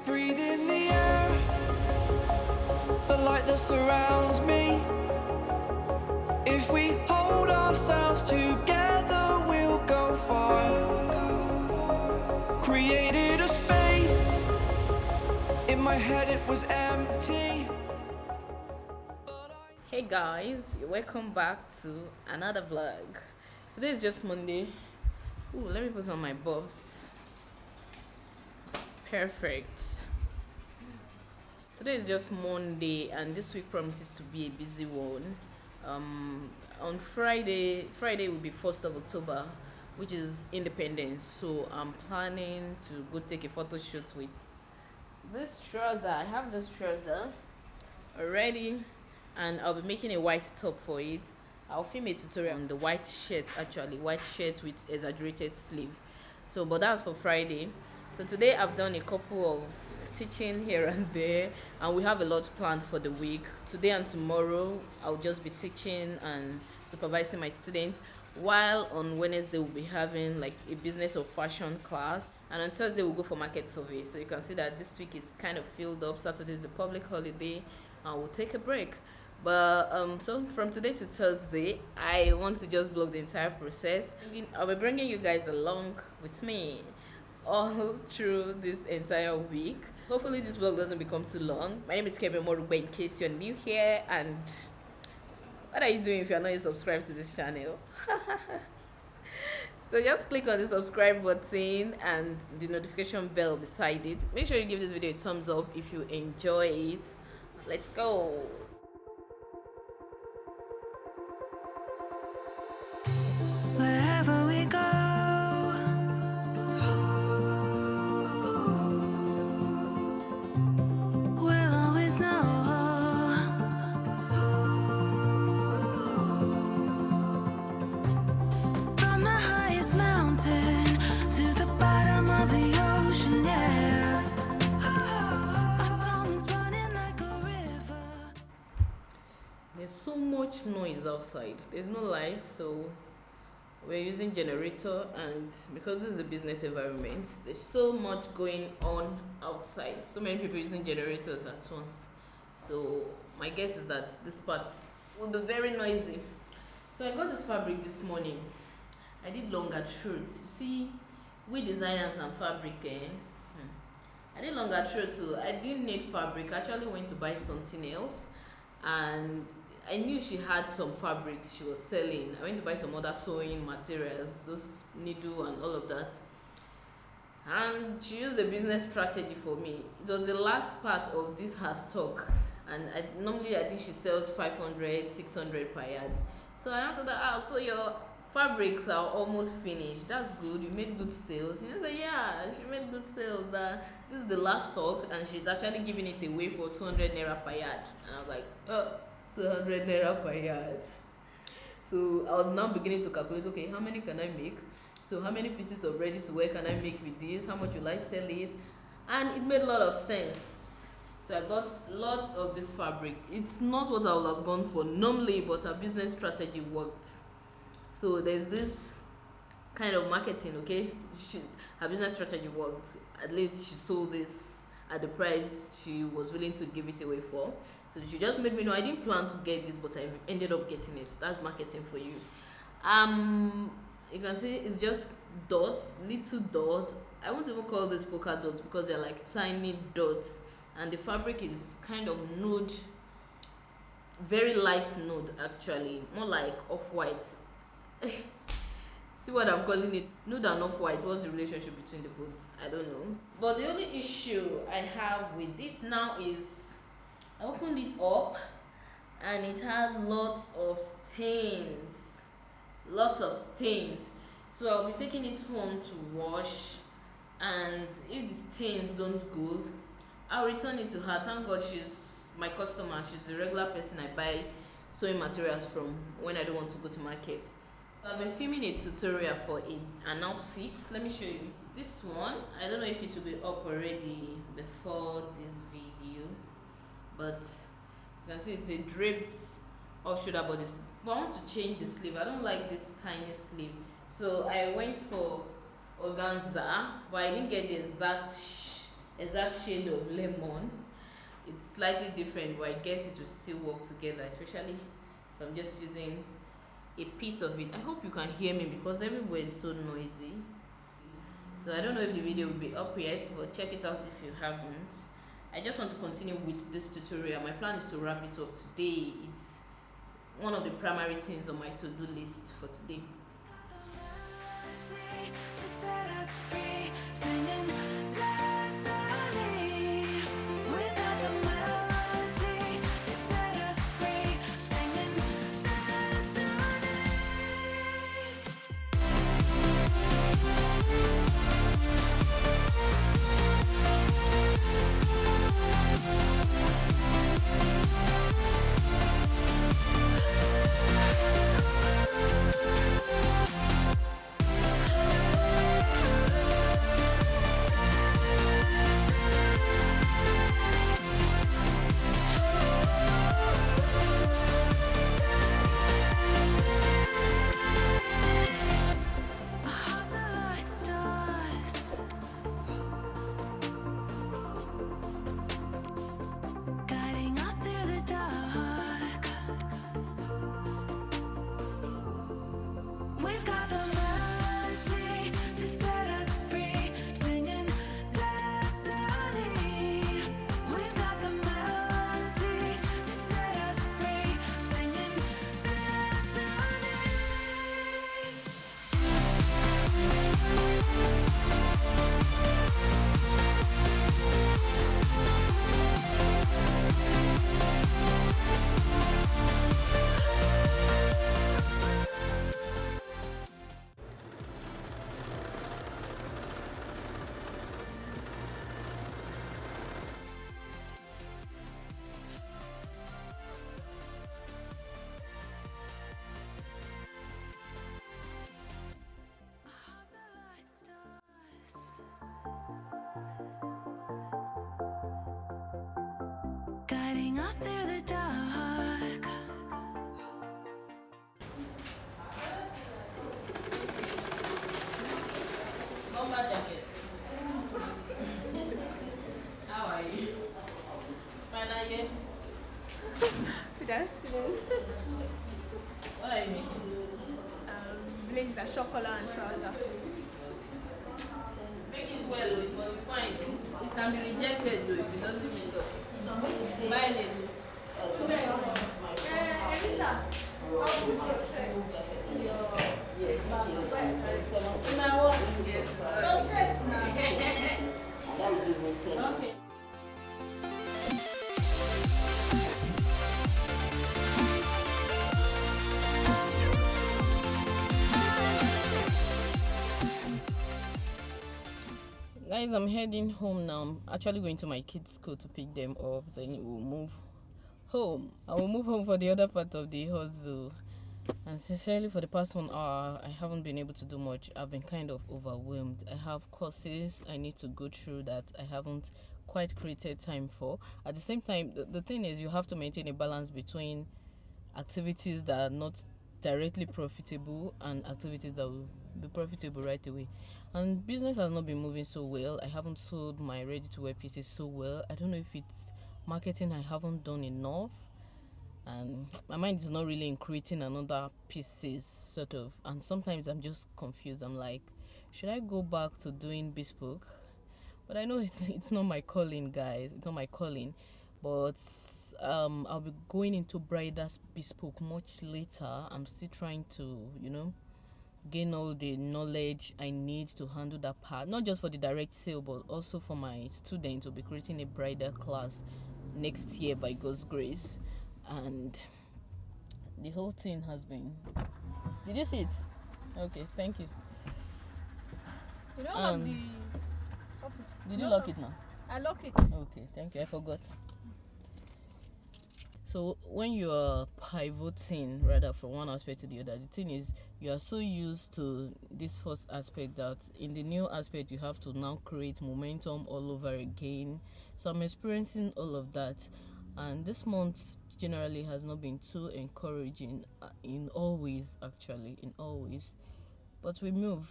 breathe in the air, the light that surrounds me. If we hold ourselves together, we'll go far. Created a space, in my head it was empty. Hey guys, welcome back to another vlog. Today is just Monday. Ooh, let me put on my buffs. Perfect. Today is just Monday and this week promises to be a busy one. On Friday will be 1st of October, which is Independence, so I'm planning to go take a photo shoot with this trouser. I have this trouser already and I'll be making a white top for it. I'll film a tutorial on the white shirt, actually white shirt with exaggerated sleeve. So but that's for Friday. So today I've done a couple of teaching here and there, and we have a lot planned for the week. Today and tomorrow I'll just be teaching and supervising my students, while on Wednesday we'll be having like a business or fashion class, and on Thursday we'll go for market survey. So you can see that this week is kind of filled up. Saturday is the public holiday and we'll take a break. But so from today to Thursday I want to just vlog the entire process. I'll be bringing you guys along with me all through this entire week. Hopefully this vlog doesn't become too long. My name is Kemafrik, in case you're new here. And what are you doing if you're not subscribed to this channel? So just click on the subscribe button and the notification bell beside it. Make sure you give this video a thumbs up if you enjoy it. Let's go. Wherever we go, we'll always know. From the highest mountain to the bottom of the ocean, yeah. Our song is running like a river. There's so much noise outside. There's no light, so we're using generator, and because this is a business environment, there's so much going on outside, so many people using generators at once. So my guess is that this part will be very noisy. So I got this fabric this morning. I did longer throats. You see, we designers and fabric, I did longer throat too. I didn't need fabric. I actually went to buy something else, and I knew she had some fabrics she was selling. I went to buy some other sewing materials, those needle and all of that. And she used a business strategy for me. It was the last part of this her stock. And normally I think she sells 500, 600 per yard. So I told her, so your fabrics are almost finished. That's good. You made good sales. She said, yeah, she made good sales. This is the last stock, and she's actually giving it away for 200 naira per yard. And I was like, 200 naira per yard. So I was now beginning to calculate, okay, how many can I make? So how many pieces of ready to wear can I make with this? How much will I sell it? And it made a lot of sense. So I got lots of this fabric. It's not what I would have gone for normally, but her business strategy worked. So there's this kind of marketing, okay? Her business strategy worked. At least she sold this at the price she was willing to give it away for. So she just made me know. I didn't plan to get this, but I ended up getting it. That's marketing for you. You can see it's just dots, little dots. I won't even call this polka dots because they're like tiny dots, and the fabric is kind of nude, very light nude actually, more like off-white. See what I'm calling it? Nude and off-white. What's the relationship between the both? I don't know. But the only issue I have with this now is I opened it up and it has lots of stains. So I'll be taking it home to wash, and if the stains don't go, I'll return it to her. Thank God she's my customer. She's the regular person I buy sewing materials from when I don't want to go to market. So I've been filming a tutorial for an outfit. Let me show you this one. I don't know if it will be up already before this video, but you can see it's a draped off shoulder bodice. But I want to change the sleeve. I don't like this tiny sleeve, so I went for organza, but I didn't get the exact exact shade of lemon. It's slightly different, but I guess it will still work together, especially if I'm just using a piece of it. I hope you can hear me because everywhere is so noisy. So I don't know if the video will be up yet, but check it out if you haven't. I just want to continue with this tutorial. My plan is to wrap it up today. It's one of the primary things on my to-do list for today. Guiding us through the dark. Bomber jackets. How are you? Fine, are you? Good afternoon. What are you making? Blazer, chocolate and trouser. Make it well, it must be fine. It can be rejected though if it doesn't meet up. Bye, ladies. Elisa, Yes. okay. Guys, I'm heading home now. I'm actually going to my kids' school to pick them up. Then we'll move home. I will move home for the other part of the hustle. And sincerely, for the past 1 hour, I haven't been able to do much. I've been kind of overwhelmed. I have courses I need to go through that I haven't quite created time for. At the same time, the thing is, you have to maintain a balance between activities that are not directly profitable and activities that will be profitable right away. And business has not been moving so well. I haven't sold my ready-to-wear pieces so well. I don't know if it's marketing I haven't done enough, and my mind is not really in creating another pieces sort of. And sometimes I'm just confused. I'm like, should I go back to doing bespoke? But I know it's not my calling, guys. It's not my calling. But I'll be going into bridal bespoke much later. I'm still trying to, gain all the knowledge I need to handle that part, not just for the direct sale, but also for my students. Will be creating a bridal class next year by God's grace. And the whole thing has been, did you see it? Okay, thank you. You don't have the office. Did you lock it now? I lock it. Okay, thank you. I forgot. So when you are pivoting rather from one aspect to the other, the thing is, you are so used to this first aspect that in the new aspect you have to now create momentum all over again. So I'm experiencing all of that, and this month generally has not been too encouraging in all ways, actually, in all ways. But we move.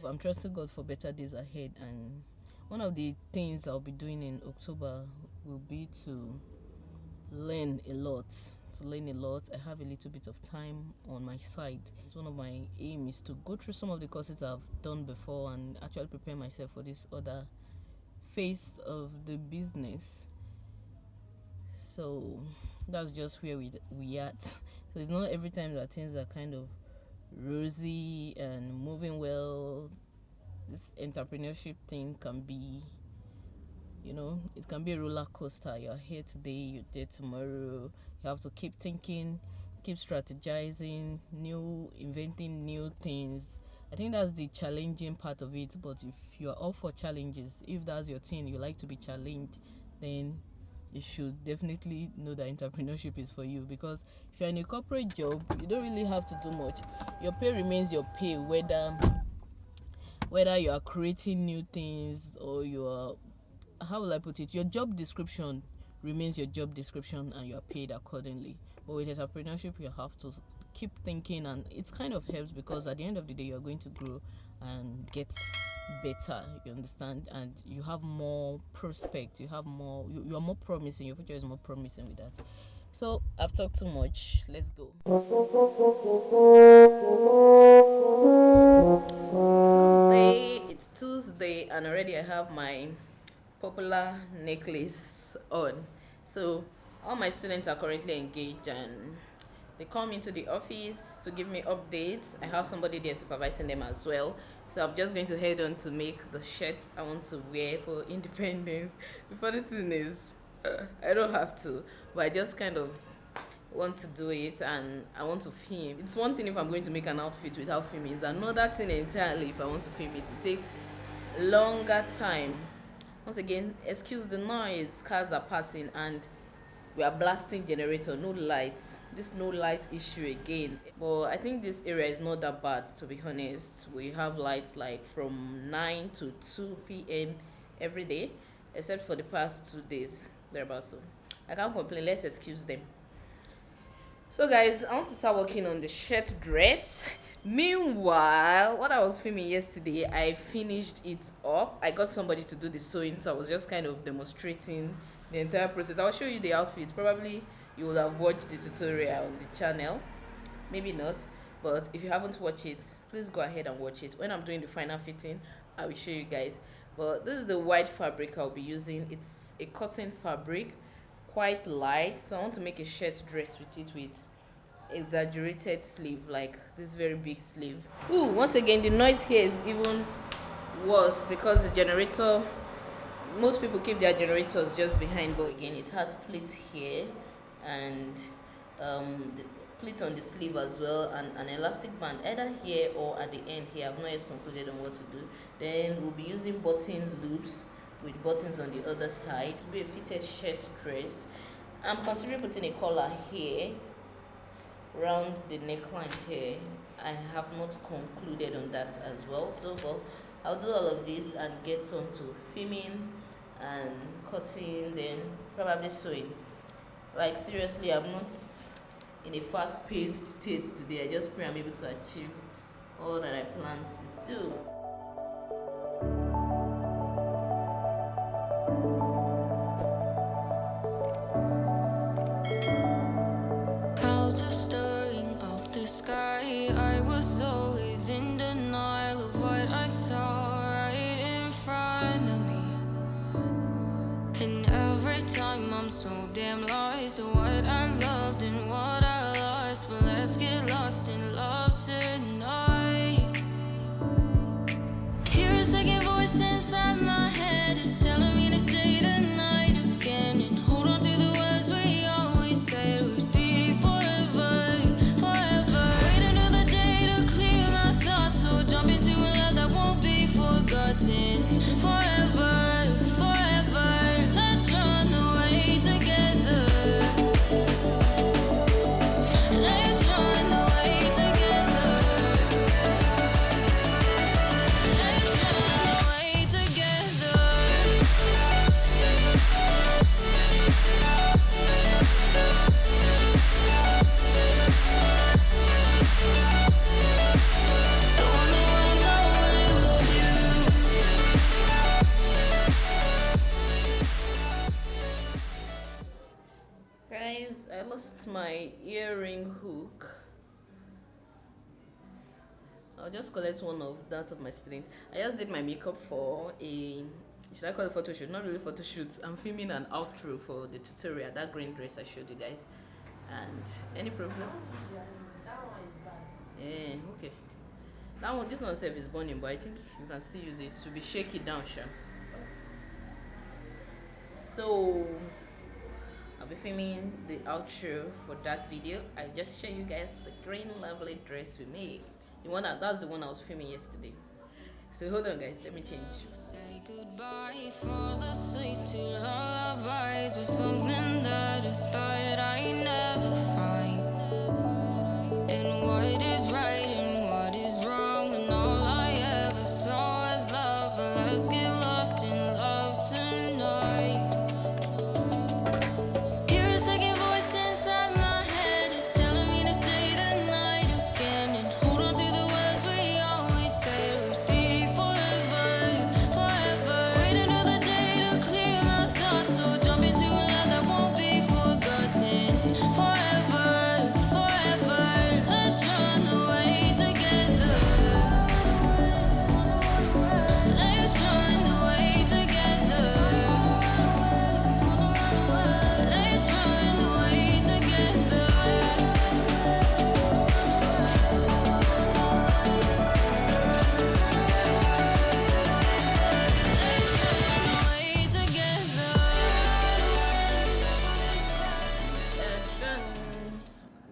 I'm trusting God for better days ahead, and one of the things I'll be doing in October will be to learn a lot. I have a little bit of time on my side. One of my aim is to go through some of the courses I've done before and actually prepare myself for this other phase of the business. So that's just where we at. So it's not every time that things are kind of rosy and moving well. This entrepreneurship thing can be, it can be a roller coaster. You're here today, you're there tomorrow. You have to keep thinking, keep strategizing, inventing new things. I think that's the challenging part of it. But if you're up for challenges, if that's your thing, you like to be challenged, then you should definitely know that entrepreneurship is for you. Because if you're in a corporate job, you don't really have to do much. Your pay remains your pay, whether you are creating new things or you are, how will I put it, your job description remains your job description and you are paid accordingly. But with entrepreneurship, you have to keep thinking, and it kind of helps because at the end of the day, you're going to grow and get better, you understand, and you have more prospect, you are more promising, your future is more promising with that. So I've talked too much, let's go. It's Tuesday and already I have my popular necklace on. So all my students are currently engaged and they come into the office to give me updates. I have somebody there supervising them as well. So I'm just going to head on to make the shirts I want to wear for independence. The funny thing is, I don't have to, but I just kind of want to do it and I want to film. It's one thing if I'm going to make an outfit without filming. It's another thing entirely if I want to film it. It takes longer time. Once again, excuse the noise, cars are passing and we are blasting generator, no lights. This no light issue again. But I think this area is not that bad, to be honest. We have lights like from 9 to 2 p.m. every day, except for the past 2 days, thereabouts. So I can't complain, let's excuse them. So guys, I want to start working on the shirt dress. Meanwhile, what I was filming yesterday, I finished it up. I got somebody to do the sewing, so I was just kind of demonstrating the entire process. I'll show you the outfit. Probably you will have watched the tutorial on the channel, maybe not, but if you haven't watched it, please go ahead and watch it. When I'm doing the final fitting, I will show you guys. But this is the white fabric I'll be using. It's a cotton fabric, quite light, so I want to make a shirt dress with it with exaggerated sleeve, like this very big sleeve. Ooh, once again the noise here is even worse because the generator, most people keep their generators just behind, but again it has pleats here and the pleats on the sleeve as well, and an elastic band either here or at the end here. I've not yet concluded on what to do. Then we'll be using button loops with buttons on the other side. It will be a fitted shirt dress. I'm considering putting a collar here around the neckline here. I have not concluded on that as well, so but I'll do all of this and get on to filming and cutting, then probably sewing. Like seriously, I'm not in a fast-paced state today. I just pray I'm able to achieve all that I plan to do. Clouds are stirring up the sky. I was always in denial of what I saw right in front of me. And every time I'm so damn lost to what I loved and what I lost. But let's get lost in love tonight. Hear a second voice inside my head. It's telling me to say the night again and hold on to the words we always said would be forever, forever. Wait another day to clear my thoughts, so jump into a love that won't be forgotten. Forever, forever. Let's run away together. Let's run away together. Let's run away together. I wanna run away with you. that's my earring hook. I'll just collect one of that of my students. I just did my makeup for a, should I call it photo shoot? Not really photo shoot. I'm filming an outro for the tutorial, that green dress I showed you guys. And any problems? That one is bad. Yeah, okay. That one, this one self is burning, but I think you can still use it to be shake it down, sure. So I'll be filming the outro for that video. I just show you guys the green lovely dress we made. The one that's the one I was filming yesterday. So hold on guys, let me change. Say goodbye, fall asleep to lullabies with something that I thought I'd never find. And what is right and what is wrong, and all I ever saw was love. But let's get lost in love tonight. Hear a second voice inside my head, it's telling me to stay the night again and hold on to the words we always said would be forever, forever. Wait another day to clear my thoughts, so jump into a love that won't be forgotten. Forever, forever, let's run away together. Let's run away together. Let's run away together.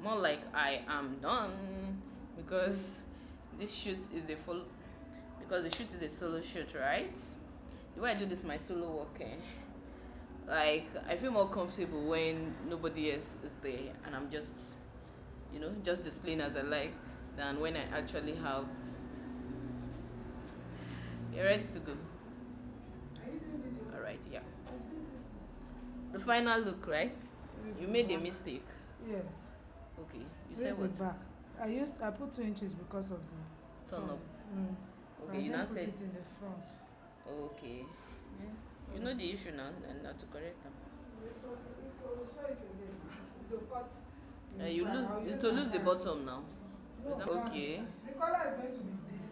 More like I am done, because this shoot is a full, because the shoot is a solo shoot, right? The way I do this my solo work, like I feel more comfortable when nobody else is there and I'm just, you know, just displaying as I like, than when I actually have. You're ready to go? All right, yeah. The final look, right? You made a mistake. Yes. Okay, you Where's said the what? back? I put 2 inches because of the Turn up. Okay, I you now didn't put said. it in the front. Okay. You know the issue now, and not to correct them. You lose. You to lose the bottom now. Okay. The color is going to be this.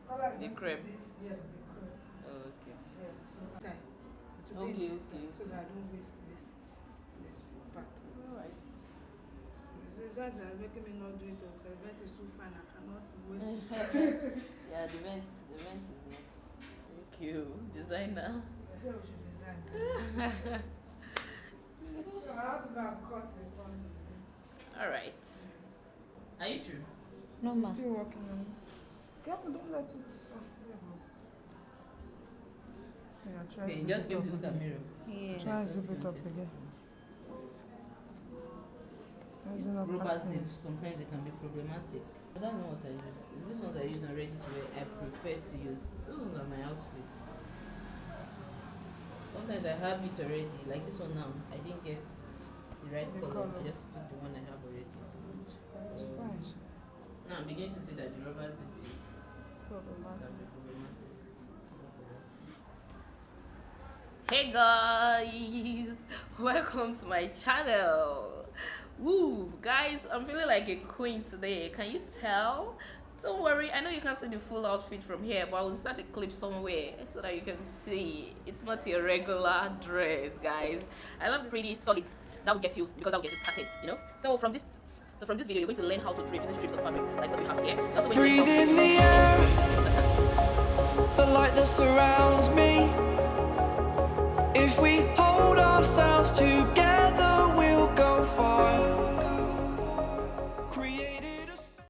Color is The going crepe. to be this. Yes, the crepe. Okay. Yeah, so time. It will be Okay, in this okay. side, so that I don't waste this part. Alright. The event is making me not do it because the event is too fine. I cannot waste it. Yeah, the vent is not. Thank you, designer. I said we should design. I have to go and cut the front. Alright. Are you true? No, she's still working on it. Careful, don't let it. Oh, there you go. Yeah, try Okay, to just zip came it to up look at again. mirror. Try and zip it up again. It's rubber zip. Sometimes it can be problematic. I don't know what I use. Is this ones I use on ready to wear? I prefer to use. Those ones are my outfits. Sometimes I have it already. Like this one now. I didn't get the right The color. color. I just took the one I have already. That's fine. Now I'm beginning to see that the rubber zip is Problematic. can be problematic. Hey guys, welcome to my channel. Woo, guys, I'm feeling like a queen today. Can you tell? Don't worry, I know you can't see the full outfit from here, but I will start a clip somewhere so that you can see it's not a regular dress, guys. I love the pretty solid. That will get you, because that will get you started, you know. So from this video, you're going to learn how to drape using strips of fabric like what we have here. You're also going to Breathe in the air, the light that surrounds me. If we hold ourselves together